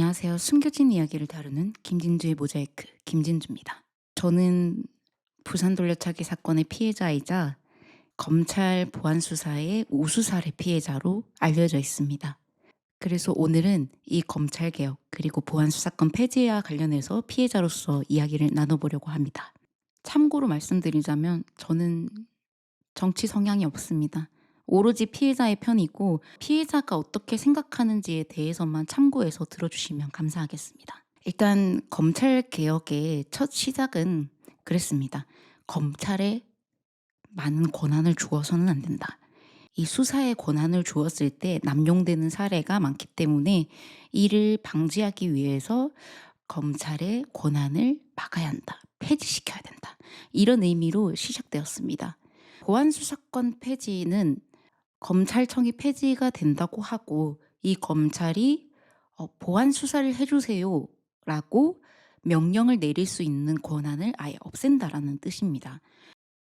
안녕하세요. 숨겨진 이야기를 다루는 김진주의 모자이크 김진주입니다. 저는 부산 돌려차기 사건의 피해자이자 검찰 보안 수사의 우수사례 피해자로 알려져 있습니다. 그래서 오늘은 이 검찰 개혁 그리고 보안 수사권 폐지와 관련해서 피해자로서 이야기를 나눠보려고 합니다. 참고로 말씀드리자면 저는 정치 성향이 없습니다. 오로지 피해자의 편이고 피해자가 어떻게 생각하는지에 대해서만 참고해서 들어주시면 감사하겠습니다. 일단 검찰 개혁의 첫 시작은 그랬습니다. 검찰에 많은 권한을 주어서는 안 된다. 이 수사에 권한을 주었을 때 남용되는 사례가 많기 때문에 이를 방지하기 위해서 검찰의 권한을 막아야 한다. 폐지시켜야 된다. 이런 의미로 시작되었습니다. 보안수사권 폐지는 검찰청이 폐지가 된다고 하고 이 검찰이 보안 수사를 해주세요 라고 명령을 내릴 수 있는 권한을 아예 없앤다라는 뜻입니다.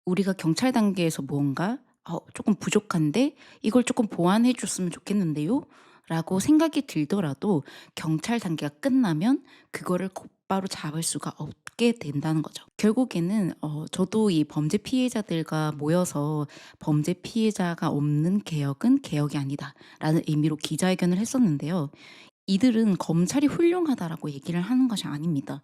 우리가 경찰 단계에서 무언가 조금 부족한데 이걸 조금 보완해 줬으면 좋겠는데요 라고 생각이 들더라도 경찰 단계가 끝나면 그거를 곧바로 잡을 수가 없게 된다는 거죠. 결국에는 저도 이 범죄 피해자들과 모여서 범죄 피해자가 없는 개혁은 개혁이 아니다 라는 의미로 기자회견을 했었는데요. 이들은 검찰이 훌륭하다라고 얘기를 하는 것이 아닙니다.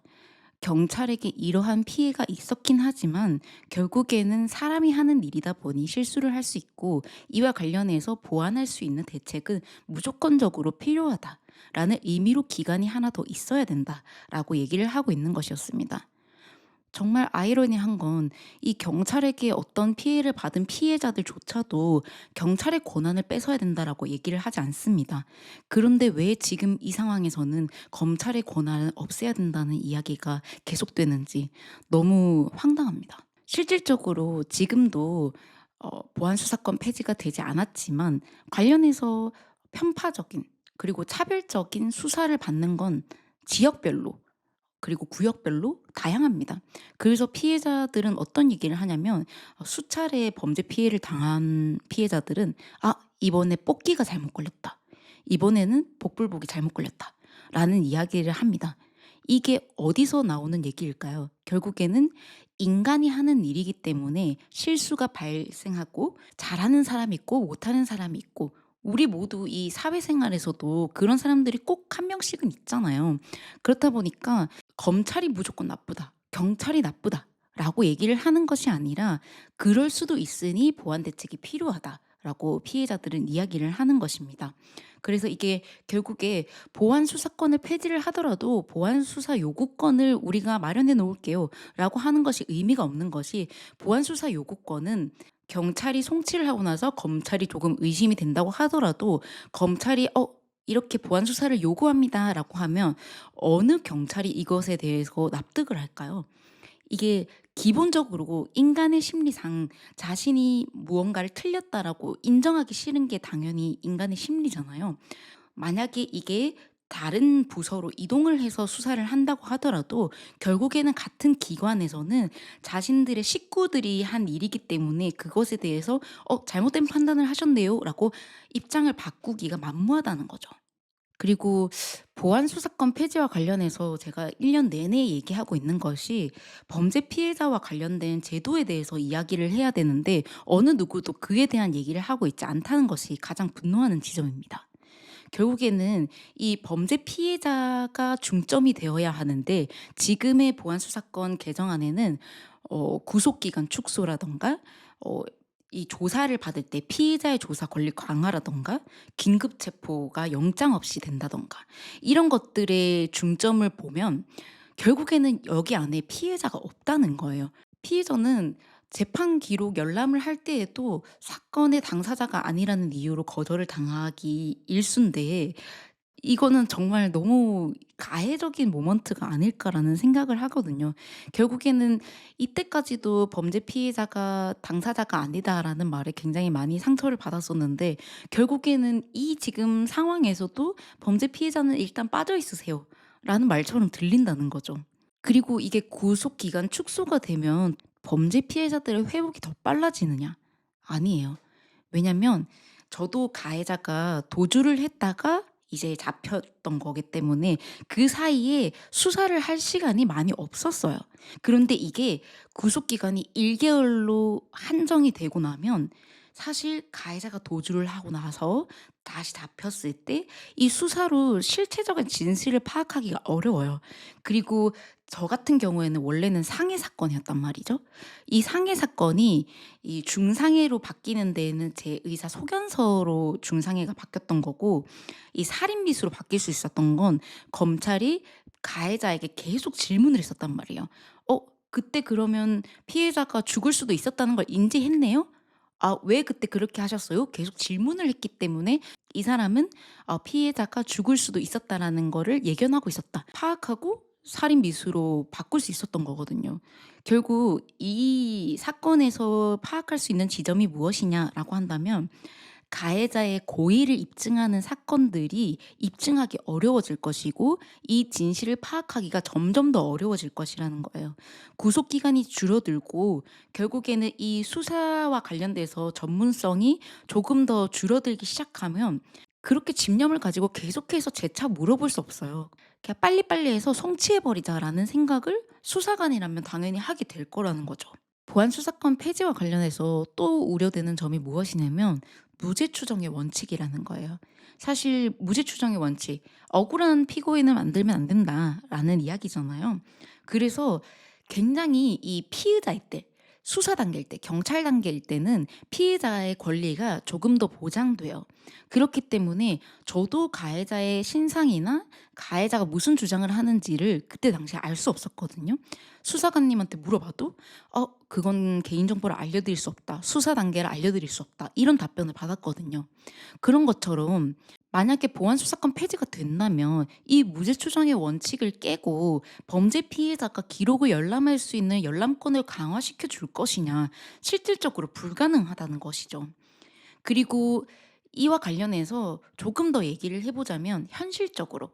경찰에게 이러한 피해가 있었긴 하지만 결국에는 사람이 하는 일이다 보니 실수를 할 수 있고 이와 관련해서 보완할 수 있는 대책은 무조건적으로 필요하다라는 의미로 기간이 하나 더 있어야 된다라고 얘기를 하고 있는 것이었습니다. 정말 아이러니한 건 이 경찰에게 어떤 피해를 받은 피해자들조차도 경찰의 권한을 뺏어야 된다라고 얘기를 하지 않습니다. 그런데 왜 지금 이 상황에서는 검찰의 권한을 없애야 된다는 이야기가 계속되는지 너무 황당합니다. 실질적으로 지금도 보안수사권 폐지가 되지 않았지만 관련해서 편파적인 그리고 차별적인 수사를 받는 건 지역별로 그리고 구역별로 다양합니다. 그래서 피해자들은 어떤 얘기를 하냐면 수차례 범죄 피해를 당한 피해자들은 이번에 뽑기가 잘못 걸렸다. 이번에는 복불복이 잘못 걸렸다. 라는 이야기를 합니다. 이게 어디서 나오는 얘기일까요? 결국에는 인간이 하는 일이기 때문에 실수가 발생하고 잘하는 사람이 있고 못하는 사람이 있고 우리 모두 이 사회생활에서도 그런 사람들이 꼭 한 명씩은 있잖아요. 그렇다 보니까 검찰이 무조건 나쁘다. 경찰이 나쁘다. 라고 얘기를 하는 것이 아니라 그럴 수도 있으니 보완 대책이 필요하다라고 피해자들은 이야기를 하는 것입니다. 그래서 이게 결국에 보안 수사권을 폐지를 하더라도 보안 수사 요구권을 우리가 마련해 놓을게요 라고 하는 것이 의미가 없는 것이 보안 수사 요구권은 경찰이 송치를 하고 나서 검찰이 조금 의심이 된다고 하더라도 검찰이 이렇게 보안 수사를 요구합니다라고 하면 어느 경찰이 이것에 대해서 납득을 할까요? 이게 기본적으로 인간의 심리상 자신이 무언가를 틀렸다라고 인정하기 싫은 게 당연히 인간의 심리잖아요. 만약에 이게 다른 부서로 이동을 해서 수사를 한다고 하더라도 결국에는 같은 기관에서는 자신들의 식구들이 한 일이기 때문에 그것에 대해서 잘못된 판단을 하셨네요 라고 입장을 바꾸기가 만무하다는 거죠. 그리고 보안 수사권 폐지와 관련해서 제가 1년 내내 얘기하고 있는 것이 범죄 피해자와 관련된 제도에 대해서 이야기를 해야 되는데 어느 누구도 그에 대한 얘기를 하고 있지 않다는 것이 가장 분노하는 지점입니다. 결국에는 이 범죄 피해자가 중점이 되어야 하는데 지금의 보안 수사권 개정안에는 구속 기간 축소라든가 이 조사를 받을 때 피의자의 조사 권리 강화라든가 긴급 체포가 영장 없이 된다든가 이런 것들의 중점을 보면 결국에는 여기 안에 피해자가 없다는 거예요. 피해자는 재판 기록 열람을 할 때에도 사건의 당사자가 아니라는 이유로 거절을 당하기 일쑤인데 이거는 정말 너무 가해적인 모먼트가 아닐까라는 생각을 하거든요. 결국에는 이때까지도 범죄 피해자가 당사자가 아니다라는 말에 굉장히 많이 상처를 받았었는데 결국에는 이 지금 상황에서도 범죄 피해자는 일단 빠져 있으세요. 라는 말처럼 들린다는 거죠. 그리고 이게 구속 기간 축소가 되면 범죄 피해자들의 회복이 더 빨라지느냐? 아니에요. 왜냐면 저도 가해자가 도주를 했다가 이제 잡혔던 거기 때문에 그 사이에 수사를 할 시간이 많이 없었어요. 그런데 이게 구속 기간이 1 개월로 한정이 되고 나면 사실 가해자가 도주를 하고 나서 다시 잡혔을 때 이 수사로 실체적인 진실을 파악하기가 어려워요. 그리고 저 같은 경우에는 원래는 상해 사건이었단 말이죠. 이 상해 사건이 이 중상해로 바뀌는 데에는 제 의사 소견서로 중상해가 바뀌었던 거고, 이 살인 미수로 바뀔 수 있었던 건 검찰이 가해자에게 계속 질문을 했었단 말이에요. "어 그때 그러면 피해자가 죽을 수도 있었다는 걸 인지했네요?" "아 왜 그때 그렇게 하셨어요?" 계속 질문을 했기 때문에 이 사람은 피해자가 죽을 수도 있었다라는 거를 예견하고 있었다. 파악하고 살인 미수로 바꿀 수 있었던 거거든요. 결국 이 사건에서 파악할 수 있는 지점이 무엇이냐라고 한다면, 가해자의 고의를 입증하는 사건들이 입증하기 어려워질 것이고 이 진실을 파악하기가 점점 더 어려워질 것이라는 거예요. 구속 기간이 줄어들고 결국에는 이 수사와 관련돼서 전문성이 조금 더 줄어들기 시작하면 그렇게 집념을 가지고 계속해서 재차 물어볼 수 없어요. 그냥 '빨리빨리 해서 송치해 버리자.'라는 생각을 수사관이라면 당연히 하게 될 거라는 거죠. 보안 수사권 폐지와 관련해서 또 우려되는 점이 무엇이냐면 무죄 추정의 원칙이라는 거예요. 사실 무죄 추정의 원칙, 억울한 피고인을 만들면 안 된다라는 이야기잖아요. 그래서 굉장히 이 피의자일 때, 수사 단계일 때, 경찰 단계일 때는 피해자의 권리가 조금 더 보장돼요. 그렇기 때문에 저도 가해자의 신상이나 가해자가 무슨 주장을 하는지를 그때 당시에 알 수 없었거든요. 수사관님한테 물어봐도 그건 개인정보를 알려드릴 수 없다. 수사 단계를 알려드릴 수 없다." 이런 답변을 받았거든요. 그런 것처럼 만약에 보안 수사권 폐지가 된다면 이 무죄 추정의 원칙을 깨고 범죄 피해자가 기록을 열람할 수 있는 열람권을 강화시켜 줄 것이냐, 실질적으로 불가능하다는 것이죠. 그리고 이와 관련해서 조금 더 얘기를 해 보자면, 현실적으로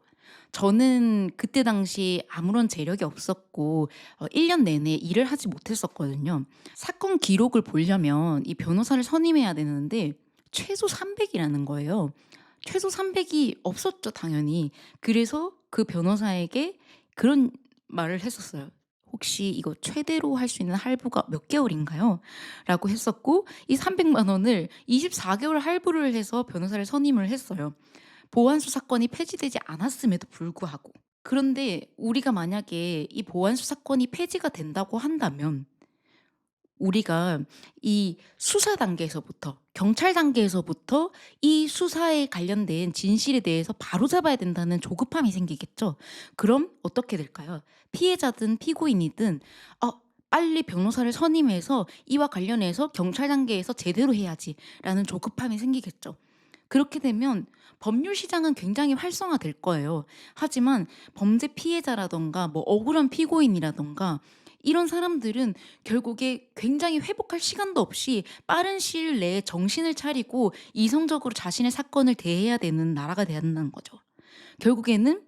저는 그때 당시 아무런 재력이 없었고 1년 내내 일을 하지 못했었거든요. 사건 기록을 보려면 이 변호사를 선임해야 되는데 최소 300 이라는 거예요. 최소 300이 없었죠 당연히. 그래서 그 변호사에게 그런 말을 했었어요. "혹시 이거 최대로 할 수 있는 할부가 몇 개월인가요?" 라고 했었고, 이 300만 원을 24 개월 할부를 해서 변호사를 선임을 했어요. 보안 수사권이 폐지되지 않았음에도 불구하고. 그런데 우리가 만약에 이 보안 수사권이 폐지가 된다고 한다면 우리가 이 수사 단계에서부터, 경찰 단계에서부터 이 수사에 관련된 진실에 대해서 바로잡아야 된다는 조급함이 생기겠죠. 그럼 어떻게 될까요? 피해자든 피고인이든 빨리 변호사를 선임해서 이와 관련해서 경찰 단계에서 제대로 해야지라는 조급함이 생기겠죠. 그렇게 되면 법률 시장은 굉장히 활성화될 거예요. 하지만 범죄 피해자라든가 뭐 억울한 피고인이라든가 이런 사람들은 결국에 굉장히 회복할 시간도 없이 빠른 시일 내에 정신을 차리고 이성적으로 자신의 사건을 대해야 되는 나라가 된다는 거죠. 결국에는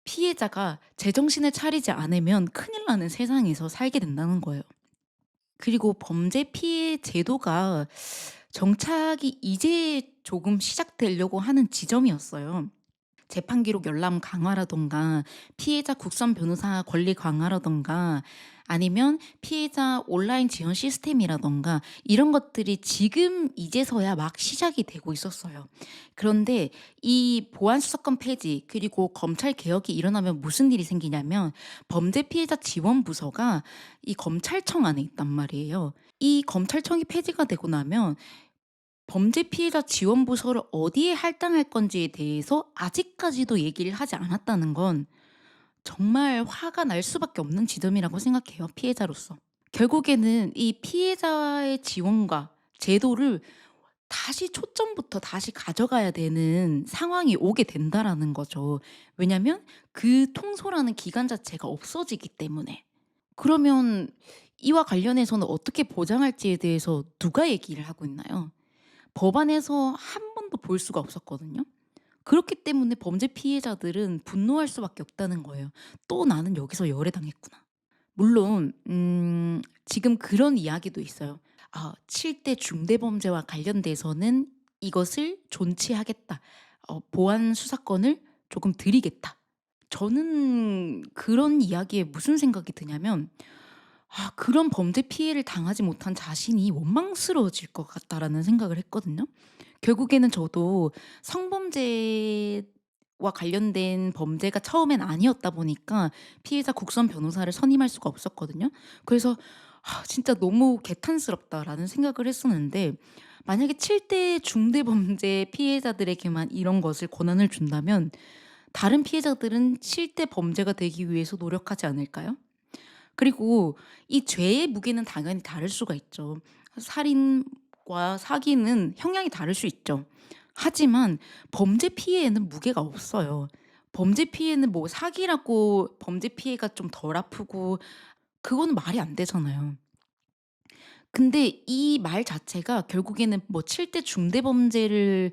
피해자가 제정신을 차리지 않으면 큰일 나는 세상에서 살게 된다는 거예요. 그리고 범죄 피해 제도가 정착이 이제 조금 시작되려고 하는 지점이었어요. 재판 기록 열람 강화라든가 피해자 국선 변호사 권리 강화라든가 아니면 피해자 온라인 지원 시스템이라든가 이런 것들이 지금 이제서야 막 시작이 되고 있었어요. 그런데 이 보안 수사권 폐지 그리고 검찰 개혁이 일어나면 무슨 일이 생기냐면, 범죄 피해자 지원 부서가 이 검찰청 안에 있단 말이에요. 이 검찰청이 폐지가 되고 나면 범죄 피해자 지원 부서를 어디에 할당할 건지에 대해서 아직까지도 얘기를 하지 않았다는 건 정말 화가 날 수밖에 없는 지점이라고 생각해요, 피해자로서. 결국에는 이 피해자의 지원과 제도를 다시 초점부터 다시 가져가야 되는 상황이 오게 된다라는 거죠. 왜냐면 그 통솔하는 기관 자체가 없어지기 때문에. 그러면 이와 관련해서는 어떻게 보장할지에 대해서 누가 얘기를 하고 있나요? 법안에서 한 번도 볼 수가 없었거든요. 그렇기 때문에 범죄 피해자들은 분노할 수밖에 없다는 거예요. '또 나는 여기서 열애당했구나.' 물론 지금 그런 이야기도 있어요. 7대 중대범죄와 관련돼서는 이것을 존치하겠다. 보안 수사권을 조금 드리겠다. 저는 그런 이야기에 무슨 생각이 드냐면 '아 그런 범죄 피해를 당하지 못한 자신이 원망스러워질 것 같다.'라는 생각을 했거든요. 결국에는 저도 성범죄와 관련된 범죄가 처음엔 아니었다 보니까 피해자 국선 변호사를 선임할 수가 없었거든요. 그래서 '아 진짜 너무 개탄스럽다.'라는 생각을 했었는데 만약에 7대 중대 범죄 피해자들에게만 이런 것을 권한을 준다면 다른 피해자들은 7대 범죄가 되기 위해서 노력하지 않을까요? 그리고 이 죄의 무게는 당연히 다를 수가 있죠. 살인과 사기는 형량이 다를 수 있죠. 하지만 범죄 피해에는 무게가 없어요. 범죄 피해는 뭐 사기라고 범죄 피해가 좀 덜 아프고 그거는 말이 안 되잖아요. 근데 이 말 자체가 결국에는 뭐 "7대 중대 범죄를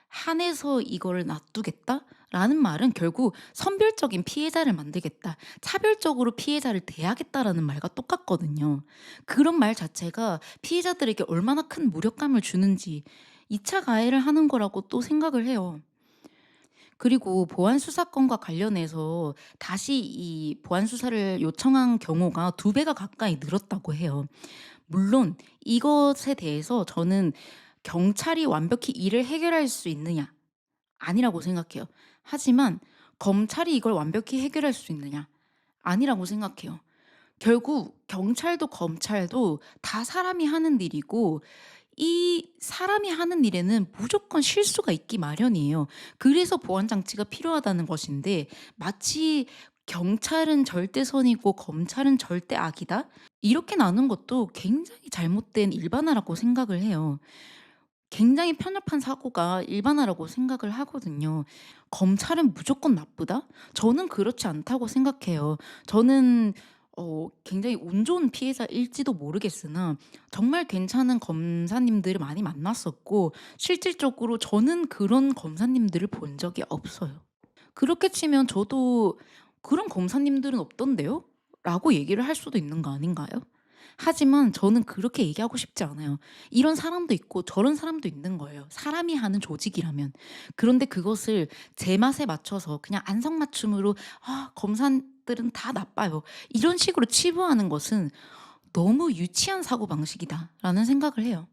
한해서 이거를 놔두겠다."라는 말은 결국 "선별적인 피해자를 만들겠다. 차별적으로 피해자를 대하겠다."라는 말과 똑같거든요. 그런 말 자체가 피해자들에게 얼마나 큰 무력감을 주는지 2차 가해를 하는 거라고 또 생각을 해요. 그리고 보안 수사권과 관련해서 다시 이 보안 수사를 요청한 경우가 2배가 가까이 늘었다고 해요. 물론 이것에 대해서 저는 '경찰이 완벽히 이를 해결할 수 있느냐?' 아니라고 생각해요. 하지만 '검찰이 이걸 완벽히 해결할 수 있느냐?' 아니라고 생각해요. 결국 경찰도 검찰도 다 사람이 하는 일이고 이 사람이 하는 일에는 무조건 실수가 있기 마련이에요. 그래서 보안 장치가 필요하다는 것인데 마치 '경찰은 절대 선이고 검찰은 절대 악이다.' 이렇게 나눈 것도 굉장히 잘못된 일반화라고 생각을 해요. 굉장히 편협한 사고가 일반화라고 생각을 하거든요. '검찰은 무조건 나쁘다?' 저는 그렇지 않다고 생각해요. 저는 굉장히 운 좋은 피해자일지도 모르겠으나 정말 괜찮은 검사님들을 많이 만났었고 실질적으로 저는 그런 검사님들을 본 적이 없어요. 그렇게 치면 저도 "그런 검사님들은 없던데요?" 라고 얘기를 할 수도 있는 거 아닌가요? 하지만 저는 그렇게 얘기하고 싶지 않아요. 이런 사람도 있고 저런 사람도 있는 거예요, 사람이 하는 조직이라면. 그런데 그것을 제 맛에 맞춰서 그냥 안성맞춤으로 '아 검사들은 다 나빠요.' 이런 식으로 치부하는 것은 '너무 유치한 사고방식이다.'라는 생각을 해요.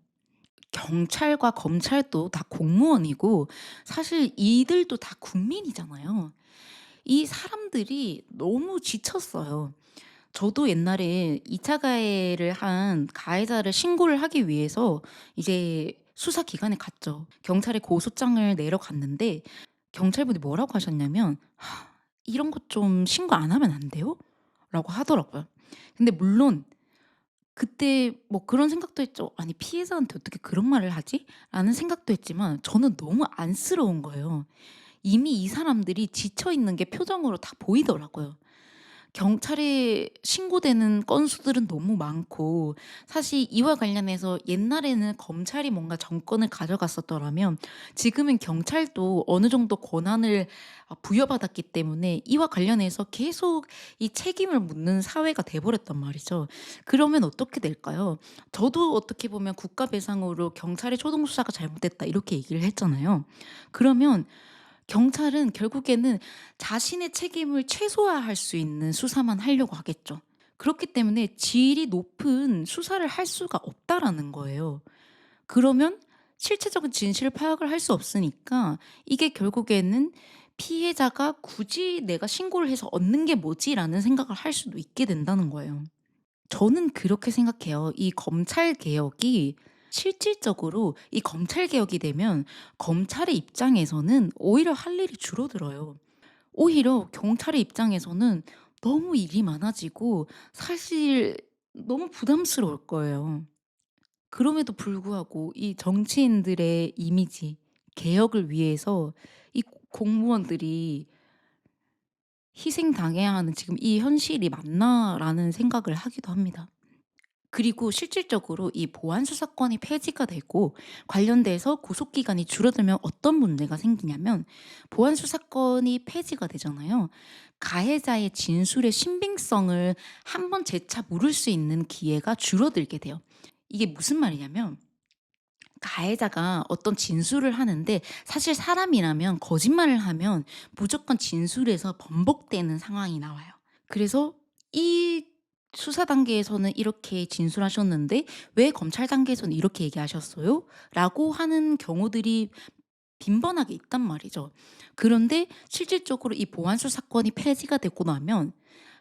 경찰과 검찰도 다 공무원이고 사실 이들도 다 국민이잖아요. 이 사람들이 너무 지쳤어요. 저도 옛날에 2차 가해를 한 가해자를 신고를 하기 위해서 이제 수사기관에 갔죠. 경찰에 고소장을 내러 갔는데 경찰분이 뭐라고 하셨냐면 "이런 것 좀 신고 안 하면 안 돼요?" 라고 하더라고요. 근데 물론 그때 뭐 그런 생각도 했죠. '아니 피해자한테 어떻게 그런 말을 하지?' 라는 생각도 했지만 저는 너무 안쓰러운 거예요. 이미 이 사람들이 지쳐 있는 게 표정으로 다 보이더라고요. 경찰에 신고되는 건수들은 너무 많고 사실 이와 관련해서 옛날에는 검찰이 뭔가 정권을 가져갔었더라면 지금은 경찰도 어느 정도 권한을 부여받았기 때문에 이와 관련해서 계속 이 책임을 묻는 사회가 돼 버렸단 말이죠. 그러면 어떻게 될까요? 저도 어떻게 보면 국가 배상으로 "경찰의 초동 수사가 잘못됐다." 이렇게 얘기를 했잖아요. 그러면 경찰은 결국에는 자신의 책임을 최소화할 수 있는 수사만 하려고 하겠죠. 그렇기 때문에 질이 높은 수사를 할 수가 없다라는 거예요. 그러면 실체적인 진실을 파악을 할 수 없으니까 이게 결국에는 피해자가 '굳이 내가 신고를 해서 얻는 게 뭐지?'라는 생각을 할 수도 있게 된다는 거예요. 저는 그렇게 생각해요. 이 검찰 개혁이 실질적으로 이 검찰 개혁이 되면 검찰의 입장에서는 오히려 할 일이 줄어들어요. 오히려 경찰의 입장에서는 너무 일이 많아지고 사실 너무 부담스러울 거예요. 그럼에도 불구하고 이 정치인들의 이미지 개혁을 위해서 이 공무원들이 희생당해야 하는 지금 이 현실이 맞나라는 생각을 하기도 합니다. 그리고 실질적으로 이 보안 수사권이 폐지가 되고 관련돼서 구속 기간이 줄어들면 어떤 문제가 생기냐면 보안 수사권이 폐지가 되잖아요. 가해자의 진술의 신빙성을 한 번 재차 물을 수 있는 기회가 줄어들게 돼요. 이게 무슨 말이냐면 가해자가 어떤 진술을 하는데 사실 사람이라면 거짓말을 하면 무조건 진술에서 번복되는 상황이 나와요. 그래서 이 수사 단계에서는 이렇게 진술하셨는데 "왜 검찰 단계에서는 이렇게 얘기하셨어요?" 라고 하는 경우들이 빈번하게 있단 말이죠. 그런데 실질적으로 이 보안수 사건이 폐지가 되고 나면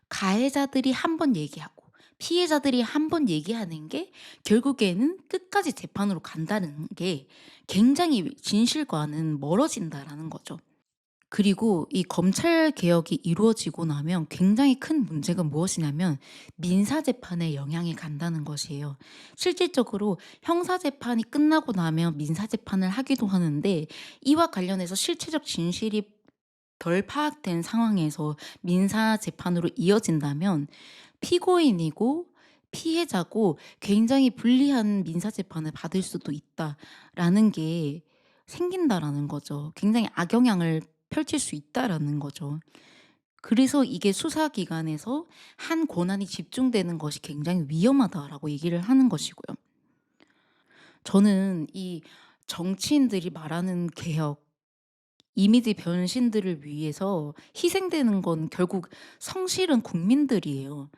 가해자들이 한 번 얘기하고 피해자들이 한 번 얘기하는 게 결국에는 끝까지 재판으로 간다는 게 굉장히 진실과는 멀어진다라는 거죠. 그리고 이 검찰 개혁이 이루어지고 나면 굉장히 큰 문제가 무엇이냐면 민사 재판에 영향이 간다는 것이에요. 실질적으로 형사 재판이 끝나고 나면 민사 재판을 하기도 하는데 이와 관련해서 실체적 진실이 덜 파악된 상황에서 민사 재판으로 이어진다면 피고인이고 피해자고 굉장히 불리한 민사 재판을 받을 수도 있다라는 게 생긴다라는 거죠. 굉장히 악영향을 펼칠 수 있다라는 거죠. 그래서 이게 수사기관에서 한 권한이 집중되는 것이 굉장히 위험하다라고 얘기를 하는 것이고요. 저는 이 정치인들이 말하는 개혁, 이미지 변신들을 위해서 희생되는 건 결국 성실한 국민들이에요.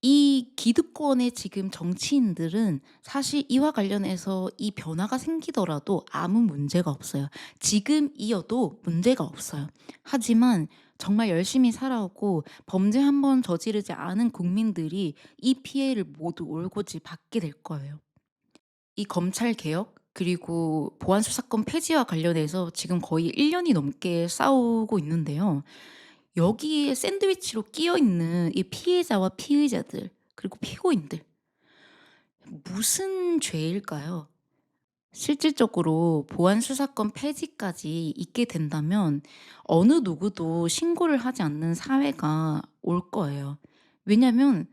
이 기득권의 지금 정치인들은 사실 이와 관련해서 이 변화가 생기더라도 아무 문제가 없어요. 지금이어도 문제가 없어요. 하지만 정말 열심히 살아오고 범죄 한 번 저지르지 않은 국민들이 이 피해를 모두 올고지 받게 될 거예요. 이 검찰 개혁 그리고 보안 수사권 폐지와 관련해서 지금 거의 1 년이 넘게 싸우고 있는데요. 여기에 샌드위치로 끼어 있는 이 피해자와 피의자들 그리고 피고인들 무슨 죄일까요? 실질적으로 보안 수사권 폐지까지 있게 된다면 어느 누구도 신고를 하지 않는 사회가 올 거예요. 왜냐면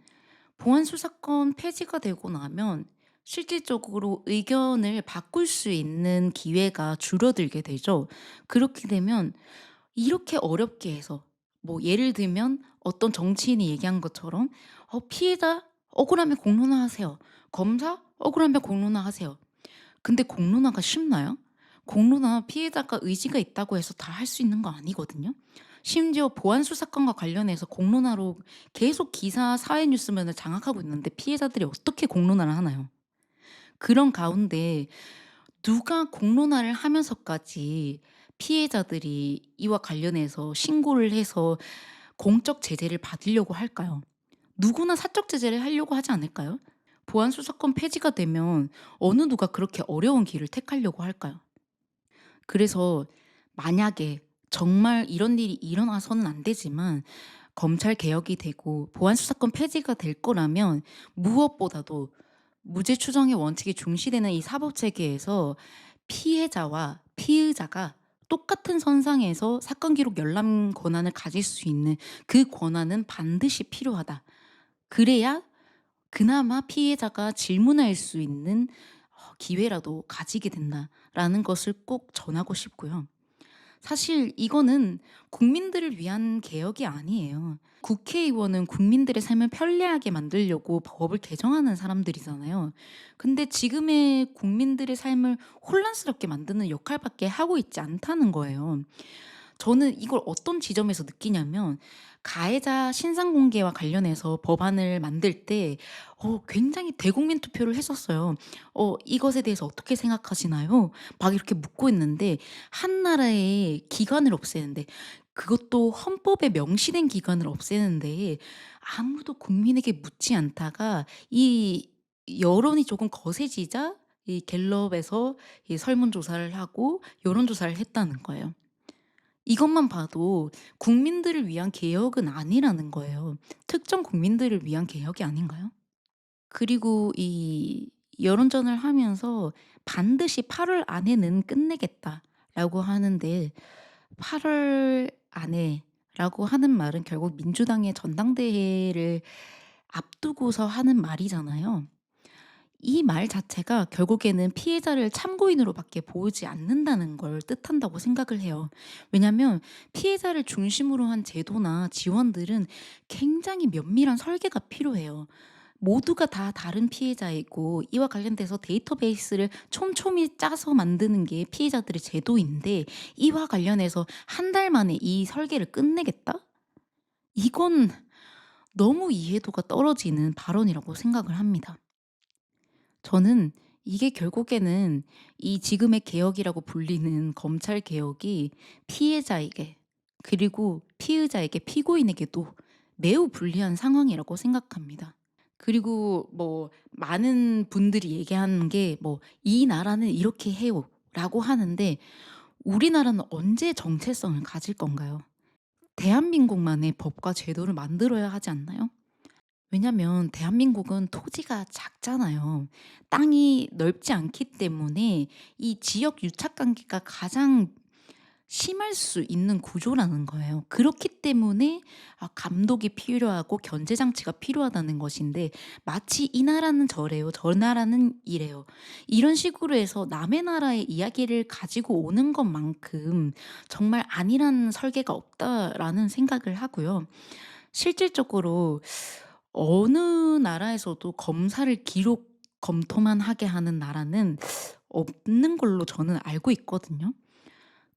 보안 수사권 폐지가 되고 나면 실질적으로 의견을 바꿀 수 있는 기회가 줄어들게 되죠. 그렇게 되면 이렇게 어렵게 해서 뭐 예를 들면 어떤 정치인이 얘기한 것처럼 피해자 억울하면 공론화하세요. 검사 억울하면 공론화하세요. 근데 공론화가 쉽나요? 공론화 피해자가 의지가 있다고 해서 다 할 수 있는 거 아니거든요. 심지어 보안 수사권과 관련해서 공론화로 계속 기사 사회 뉴스면을 장악하고 있는데 피해자들이 어떻게 공론화를 하나요? 그런 가운데 누가 공론화를 하면서까지 피해자들이 이와 관련해서 신고를 해서 공적 제재를 받으려고 할까요? 누구나 사적 제재를 하려고 하지 않을까요? 보안 수사권 폐지가 되면 어느 누가 그렇게 어려운 길을 택하려고 할까요? 그래서 만약에 정말 이런 일이 일어나서는 안 되지만 검찰 개혁이 되고 보안 수사권 폐지가 될 거라면 무엇보다도 무죄 추정의 원칙이 중시되는 이 사법 체계에서 피해자와 피의자가 똑같은 선상에서 사건 기록 열람 권한을 가질 수 있는 그 권한은 반드시 필요하다. 그래야 그나마 피해자가 질문할 수 있는 기회라도 가지게 된다라는 것을 꼭 전하고 싶고요. 사실 이거는 국민들을 위한 개혁이 아니에요. 국회의원은 국민들의 삶을 편리하게 만들려고 법을 개정하는 사람들이잖아요. 근데 지금의 국민들의 삶을 혼란스럽게 만드는 역할밖에 하고 있지 않다는 거예요. 저는 이걸 어떤 지점에서 느끼냐면 가해자 신상 공개와 관련해서 법안을 만들 때 굉장히 대국민 투표를 했었어요. "이것에 대해서 어떻게 생각하시나요?" 막 이렇게 묻고 있는데 한 나라의 기관을 없애는데 그것도 헌법에 명시된 기관을 없애는데 아무도 국민에게 묻지 않다가 이 여론이 조금 거세지자 이 갤럽에서 이 설문조사를 하고 여론조사를 했다는 거예요. 이것만 봐도 국민들을 위한 개혁은 아니라는 거예요. 특정 국민들을 위한 개혁이 아닌가요? 그리고 이 여론전을 하면서 반드시 8월 안에는 끝내겠다라고 하는데 8월 안에라고 하는 말은 결국 민주당의 전당대회를 앞두고서 하는 말이잖아요. 이 말 자체가 결국에는 피해자를 참고인으로밖에 보지 않는다는 걸 뜻한다고 생각을 해요. 왜냐하면 피해자를 중심으로 한 제도나 지원들은 굉장히 면밀한 설계가 필요해요. 모두가 다 다른 피해자이고 이와 관련돼서 데이터베이스를 촘촘히 짜서 만드는 게 피해자들의 제도인데 이와 관련해서 한 달 만에 이 설계를 끝내겠다? 이건 너무 이해도가 떨어지는 발언이라고 생각을 합니다. 저는 이게 결국에는 이 지금의 개혁이라고 불리는 검찰 개혁이 피해자에게 그리고 피의자에게 피고인에게도 매우 불리한 상황이라고 생각합니다. 그리고 뭐 많은 분들이 얘기하는 게 뭐 "이 나라는 이렇게 해요."라고 하는데 우리나라는 언제 정체성을 가질 건가요? 대한민국만의 법과 제도를 만들어야 하지 않나요? 왜냐면 대한민국은 토지가 작잖아요. 땅이 넓지 않기 때문에 이 지역 유착 관계가 가장 심할 수 있는 구조라는 거예요. 그렇기 때문에 감독이 필요하고 견제 장치가 필요하다는 것인데 마치 이 나라는 저래요. 저 나라는 이래요. 이런 식으로 해서 남의 나라의 이야기를 가지고 오는 것만큼 정말 아니라는 설계가 없다라는 생각을 하고요. 실질적으로 어느 나라에서도 검사를 기록 검토만 하게 하는 나라는 없는 걸로 저는 알고 있거든요.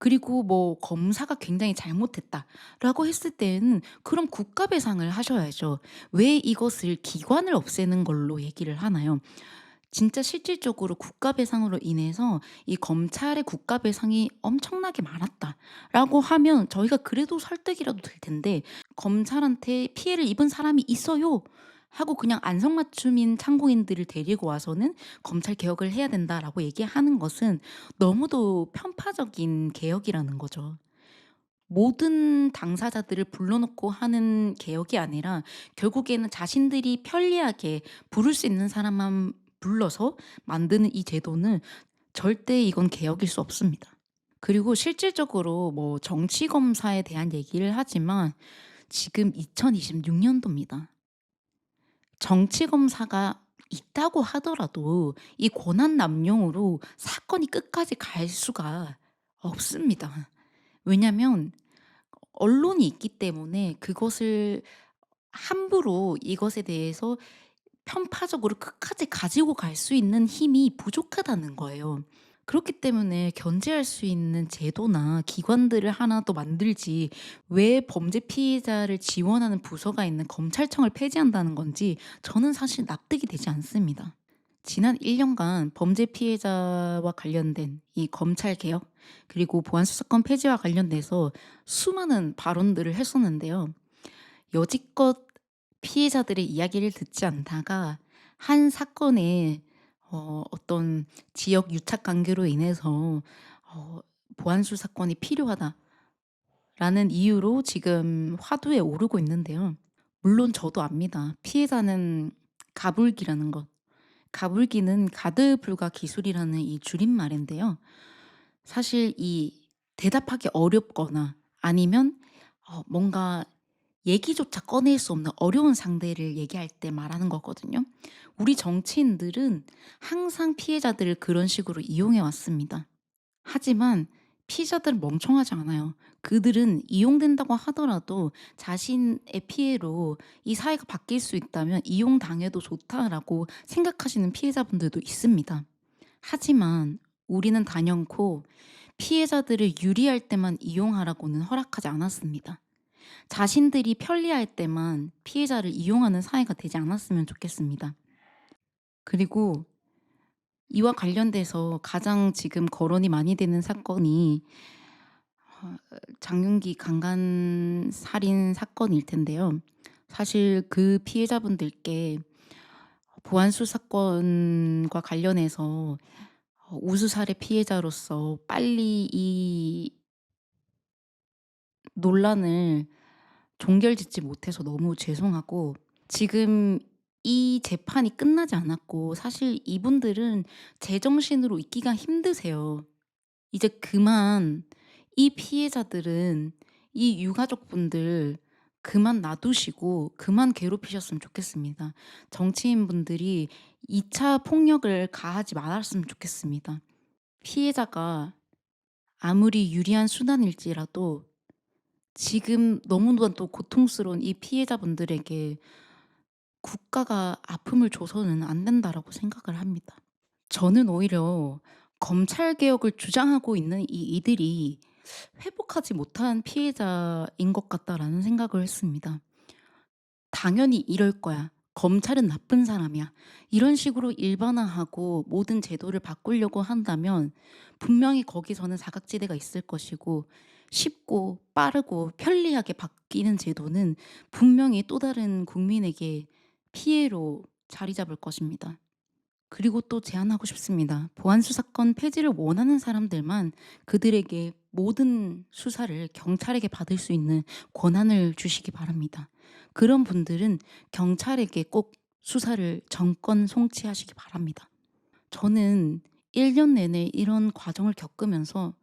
그리고 뭐 검사가 굉장히 잘못했다라고 했을 때는 그럼 국가배상을 하셔야죠. 왜 이것을 기관을 없애는 걸로 얘기를 하나요? 진짜 실질적으로 국가배상으로 인해서 이 검찰의 국가배상이 엄청나게 많았다라고 하면 저희가 그래도 설득이라도 될 텐데 검찰한테 피해를 입은 사람이 있어요. 하고 그냥 안성맞춤인 참고인들을 데리고 와서는 검찰 개혁을 해야 된다라고 얘기하는 것은 너무도 편파적인 개혁이라는 거죠. 모든 당사자들을 불러놓고 하는 개혁이 아니라 결국에는 자신들이 편리하게 부를 수 있는 사람만 불러서 만드는 이 제도는 절대 이건 개혁일 수 없습니다. 그리고 실질적으로 뭐 정치 검사에 대한 얘기를 하지만 지금 2026년도입니다. 정치 검사가 있다고 하더라도 이 권한 남용으로 사건이 끝까지 갈 수가 없습니다. 왜냐면 언론이 있기 때문에 그것을 함부로 이것에 대해서 편파적으로 끝까지 가지고 갈 수 있는 힘이 부족하다는 거예요. 그렇기 때문에 견제할 수 있는 제도나 기관들을 하나 더 만들지 왜 범죄 피해자를 지원하는 부서가 있는 검찰청을 폐지한다는 건지 저는 사실 납득이 되지 않습니다. 지난 1년간 범죄 피해자와 관련된 이 검찰 개혁 그리고 보안수사권 폐지와 관련돼서 수많은 발언들을 했었는데요. 여지껏 피해자들의 이야기를 듣지 않다가 한 사건의 어떤 지역 유착 관계로 인해서 어 '보안 수사권이 필요하다.'라는 이유로 지금 화두에 오르고 있는데요. 물론 저도 압니다. 피해자는 가불기라는 것. 가불기는 가드 불가 기술이라는 이 줄임말인데요. 사실 이 대답하기 어렵거나 아니면 뭔가 얘기조차 꺼낼 수 없는 어려운 상대를 얘기할 때 말하는 거거든요. 우리 정치인들은 항상 피해자들을 그런 식으로 이용해 왔습니다. 하지만 피해자들은 멍청하지 않아요. 그들은 이용된다고 하더라도 자신의 피해로 이 사회가 바뀔 수 있다면 이용당해도 좋다라고 생각하시는 피해자분들도 있습니다. 하지만 우리는 단연코 피해자들을 유리할 때만 이용하라고는 허락하지 않았습니다. 자신들이 편리할 때만 피해자를 이용하는 사회가 되지 않았으면 좋겠습니다. 그리고 이와 관련돼서 가장 지금 거론이 많이 되는 사건이 장윤기 강간 살인 사건일 텐데요. 사실 그 피해자분들께 보안 수사권과 관련해서 우수 사례 피해자로서 빨리 이 논란을 종결짓지 못해서 너무 죄송하고 지금 이 재판이 끝나지 않았고 사실 이분들은 제정신으로 있기가 힘드세요. 이제 그만 이 피해자들은 이 유가족분들 그만 놔두시고 그만 괴롭히셨으면 좋겠습니다. 정치인분들이 2차 폭력을 가하지 말았으면 좋겠습니다. 피해자가 아무리 유리한 수단일지라도 지금 너무나도 고통스러운 이 피해자분들에게 국가가 아픔을 줘서는 안 된다라고 생각을 합니다. 저는 오히려 검찰 개혁을 주장하고 있는 이들이 '회복하지 못한 피해자인 것 같다.'라는 생각을 했습니다. '당연히 이럴 거야. 검찰은 나쁜 사람이야.' 이런 식으로 일반화하고 모든 제도를 바꾸려고 한다면 분명히 거기서는 사각지대가 있을 것이고, 쉽고 빠르고 편리하게 바뀌는 제도는 분명히 또 다른 국민에게 피해로 자리 잡을 것입니다. 그리고 또 제안하고 싶습니다. 보안 수사권 폐지를 원하는 사람들만 그들에게 모든 수사를 경찰에게 받을 수 있는 권한을 주시기 바랍니다. 그런 분들은 경찰에게 꼭 수사를 정권 송치하시기 바랍니다. 저는 1년 내내 이런 과정을 겪으면서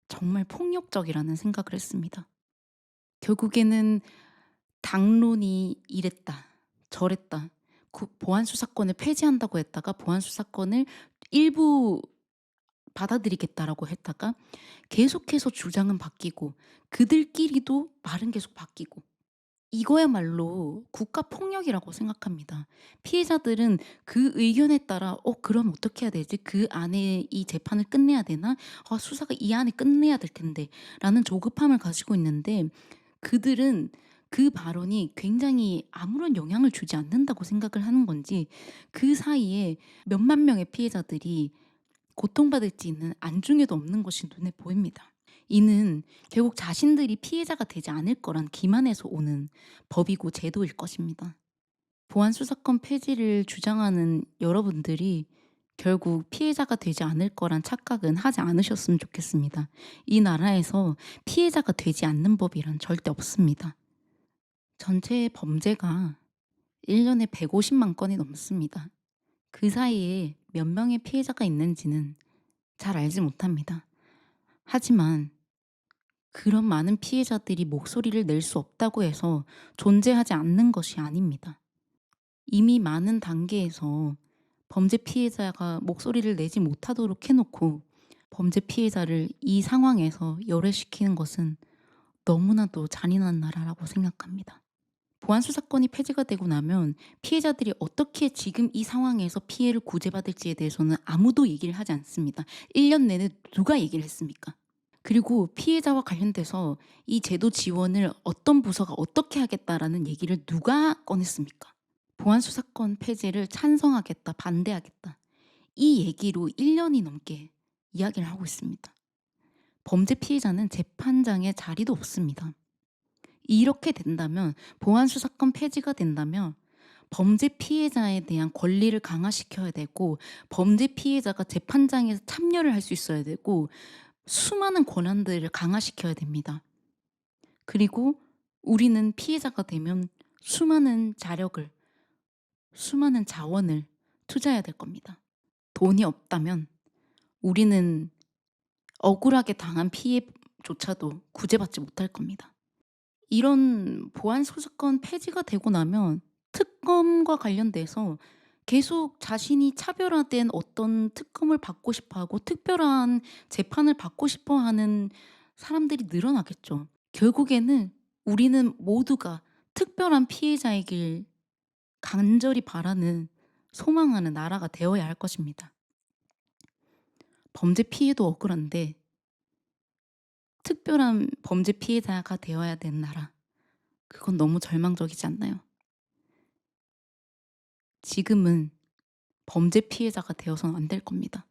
정말 폭력적이라는 생각을 했습니다. 결국에는 당론이 이랬다, 저랬다. 보안 수사권을 폐지한다고 했다가 보안 수사권을 일부 받아들이겠다라고 했다가 계속해서 주장은 바뀌고, 그들끼리도 말은 계속 바뀌고, 이거야말로 국가 폭력이라고 생각합니다. 피해자들은 그 의견에 따라 '어 그럼 어떻게 해야 되지? 그 안에 이 재판을 끝내야 되나? 수사가 이 안에 끝내야 될 텐데.'라는 조급함을 가지고 있는데, 그들은 그 발언이 굉장히 아무런 영향을 주지 않는다고 생각을 하는 건지, 그 사이에 몇만 명의 피해자들이 고통받을지는 안중에도 없는 것이 눈에 보입니다. 이는 결국 자신들이 피해자가 되지 않을 거란 기만에서 오는 법이고 제도일 것입니다. 보안 수사권 폐지를 주장하는 여러분들이 결국 피해자가 되지 않을 거란 착각은 하지 않으셨으면 좋겠습니다. 이 나라에서 피해자가 되지 않는 법이란 절대 없습니다. 전체 범죄가 1 년에 150만 건이 넘습니다. 그 사이에 몇 명의 피해자가 있는지는 잘 알지 못합니다. 하지만 그런 많은 피해자들이 목소리를 낼 수 없다고 해서 존재하지 않는 것이 아닙니다. 이미 많은 단계에서 범죄 피해자가 목소리를 내지 못하도록 해 놓고 범죄 피해자를 이 상황에서 열애시키는 것은 너무나도 잔인한 나라라고 생각합니다. 보안 수사권이 폐지가 되고 나면 피해자들이 어떻게 지금 이 상황에서 피해를 구제받을지에 대해서는 아무도 얘기를 하지 않습니다. 1년 내내 누가 얘기를 했습니까? 그리고 피해자와 관련돼서 이 제도 지원을 어떤 부서가 어떻게 하겠다라는 얘기를 누가 꺼냈습니까? 보안 수사권 폐지를 찬성하겠다, 반대하겠다, 이 얘기로 1 년이 넘게 이야기를 하고 있습니다. 범죄 피해자는 재판장에 자리도 없습니다. 이렇게 된다면, 보안 수사권 폐지가 된다면 범죄 피해자에 대한 권리를 강화시켜야 되고, 범죄 피해자가 재판장에서 참여를 할 수 있어야 되고, 수많은 권한들을 강화시켜야 됩니다. 그리고 우리는 피해자가 되면 수많은 자력을, 수많은 자원을 투자해야 될 겁니다. 돈이 없다면 우리는 억울하게 당한 피해조차도 구제받지 못할 겁니다. 이런 보안 수사권 폐지가 되고 나면 특검과 관련돼서 계속 자신이 차별화된 어떤 특검을 받고 싶어 하고 특별한 재판을 받고 싶어 하는 사람들이 늘어나겠죠. 결국에는 우리는 모두가 특별한 피해자이길 간절히 바라는, 소망하는 나라가 되어야 할 것입니다. 범죄 피해도 억울한데 특별한 범죄 피해자가 되어야 되는 나라, 그건 너무 절망적이지 않나요? 지금은 범죄 피해자가 되어서는 안 될 겁니다.